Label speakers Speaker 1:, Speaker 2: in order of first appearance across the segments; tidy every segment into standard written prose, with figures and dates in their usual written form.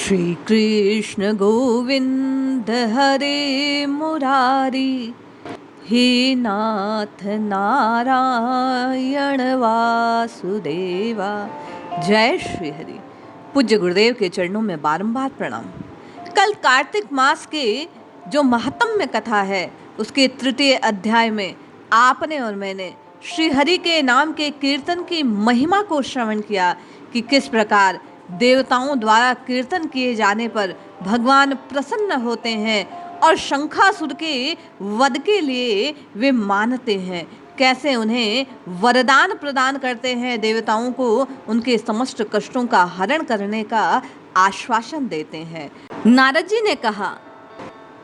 Speaker 1: श्री कृष्ण गोविंद हरे मुरारी, हे नाथ नारायण वासुदेवा। जय श्री हरि। पूज्य गुरुदेव के चरणों में बारंबार प्रणाम। कल कार्तिक मास के जो महात्म्य कथा है उसके तृतीय अध्याय में आपने और मैंने श्री हरि के नाम के कीर्तन की महिमा को श्रवण किया कि किस प्रकार देवताओं द्वारा कीर्तन किए जाने पर भगवान प्रसन्न होते हैं और शंखासुर के वध के लिए वे मानते हैं, कैसे उन्हें वरदान प्रदान करते हैं, देवताओं को उनके समस्त कष्टों का हरण करने का आश्वासन देते हैं। नारद जी ने कहा,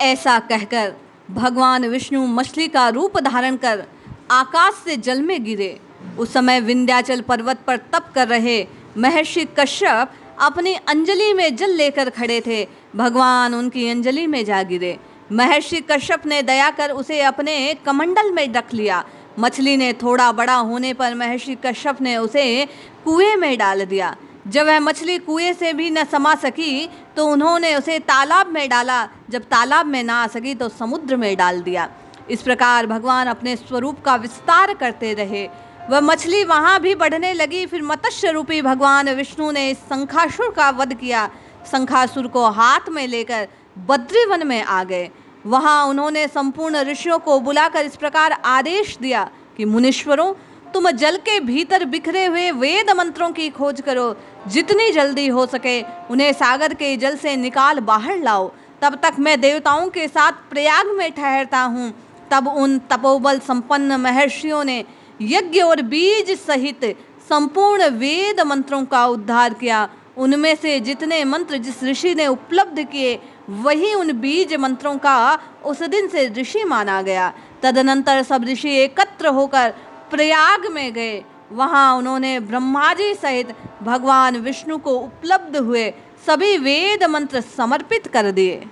Speaker 1: ऐसा कहकर भगवान विष्णु मछली का रूप धारण कर आकाश से जल में गिरे। उस समय विंध्याचल पर्वत पर तप कर रहे महर्षि कश्यप अपनी अंजलि में जल लेकर खड़े थे। भगवान उनकी अंजलि में जा गिरे। महर्षि कश्यप ने दया कर उसे अपने कमंडल में रख लिया। मछली ने थोड़ा बड़ा होने पर महर्षि कश्यप ने उसे कुएं में डाल दिया। जब वह मछली कुएं से भी न समा सकी तो उन्होंने उसे तालाब में डाला। जब तालाब में ना आ सकी तो समुद्र में डाल दिया। इस प्रकार भगवान अपने स्वरूप का विस्तार करते रहे। वह मछली वहाँ भी बढ़ने लगी। फिर मत्स्य रूपी भगवान विष्णु ने इस शंखासुर का वध किया। शंखासुर को हाथ में लेकर बद्रीवन में आ गए। वहाँ उन्होंने संपूर्ण ऋषियों को बुलाकर इस प्रकार आदेश दिया कि मुनीश्वरों, तुम जल के भीतर बिखरे हुए वेद मंत्रों की खोज करो। जितनी जल्दी हो सके उन्हें सागर के जल से निकाल बाहर लाओ। तब तक मैं देवताओं के साथ प्रयाग में ठहरता हूँ। तब उन तपोबल संपन्न महर्षियों ने यज्ञ और बीज सहित संपूर्ण वेद मंत्रों का उद्धार किया। उनमें से जितने मंत्र जिस ऋषि ने उपलब्ध किए वही उन बीज मंत्रों का उस दिन से ऋषि माना गया। तदनंतर सब ऋषि एकत्र होकर प्रयाग में गए। वहां उन्होंने ब्रह्मा जी सहित भगवान विष्णु को उपलब्ध हुए सभी वेद मंत्र समर्पित कर दिए।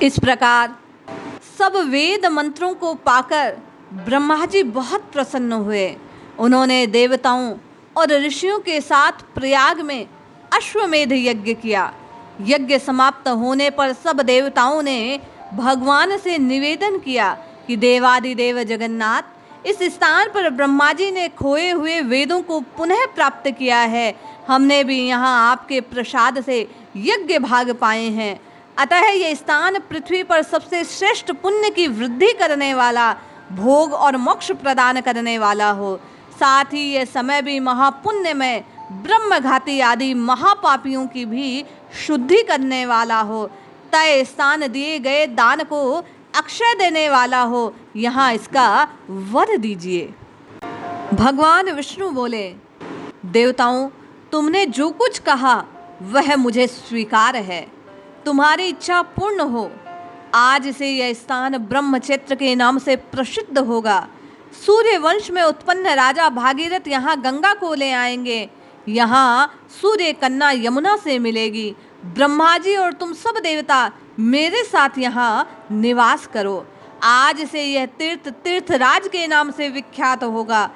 Speaker 1: इस प्रकार सब वेद मंत्रों को पाकर ब्रह्मा जी बहुत प्रसन्न हुए। उन्होंने देवताओं और ऋषियों के साथ प्रयाग में अश्वमेध यज्ञ किया। यज्ञ समाप्त होने पर सब देवताओं ने भगवान से निवेदन किया कि देवादिदेव जगन्नाथ, इस स्थान पर ब्रह्मा जी ने खोए हुए वेदों को पुनः प्राप्त किया है। हमने भी यहाँ आपके प्रसाद से यज्ञ भाग पाए हैं। अतः यह स्थान पृथ्वी पर सबसे श्रेष्ठ पुण्य की वृद्धि करने वाला, भोग और मोक्ष प्रदान करने वाला हो। साथ ही यह समय भी महापुण्य में ब्रह्मघाती आदि महापापियों की भी शुद्धि करने वाला हो। तय स्थान दिए गए दान को अक्षय देने वाला हो। यहाँ इसका वर दीजिए। भगवान विष्णु बोले, देवताओं, तुमने जो कुछ कहा वह मुझे स्वीकार है। तुम्हारी इच्छा पूर्ण हो। आज से यह स्थान ब्रह्मक्षेत्र के नाम से प्रसिद्ध होगा। सूर्य वंश में उत्पन्न राजा भागीरथ यहाँ गंगा को ले आएंगे। यहाँ सूर्य कन्या यमुना से मिलेगी। ब्रह्मा जी और तुम सब देवता मेरे साथ यहाँ निवास करो। आज से यह तीर्थ तीर्थराज के नाम से विख्यात होगा।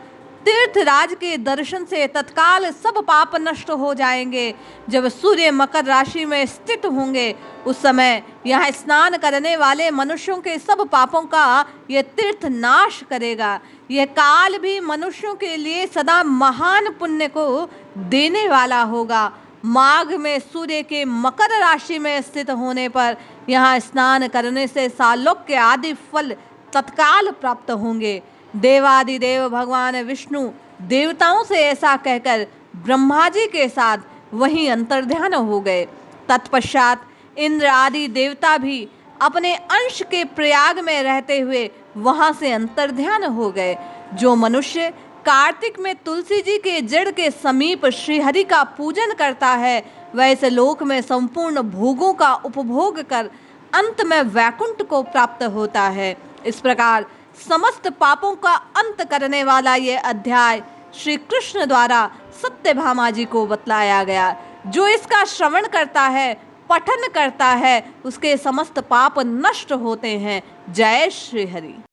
Speaker 1: तीर्थराज के दर्शन से तत्काल सब पाप नष्ट हो जाएंगे। जब सूर्य मकर राशि में स्थित होंगे उस समय यहाँ स्नान करने वाले मनुष्यों के सब पापों का यह तीर्थ नाश करेगा। यह काल भी मनुष्यों के लिए सदा महान पुण्य को देने वाला होगा। माघ में सूर्य के मकर राशि में स्थित होने पर यहाँ स्नान करने से सालोक्य आदि फल तत्काल प्राप्त होंगे। देवादिदेव भगवान विष्णु देवताओं से ऐसा कहकर ब्रह्मा जी के साथ वहीं अंतर्ध्यान हो गए। तत्पश्चात इंद्र आदि देवता भी अपने अंश के प्रयाग में रहते हुए वहां से अंतर्ध्यान हो गए। जो मनुष्य कार्तिक में तुलसी जी के जड़ के समीप श्रीहरि का पूजन करता है वह इस लोक में संपूर्ण भोगों का उपभोग कर अंत में वैकुंठ को प्राप्त होता है। इस प्रकार समस्त पापों का अंत करने वाला ये अध्याय श्री कृष्ण द्वारा सत्यभामा जी को बतलाया गया। जो इसका श्रवण करता है, पठन करता है, उसके समस्त पाप नष्ट होते हैं। जय श्री हरि।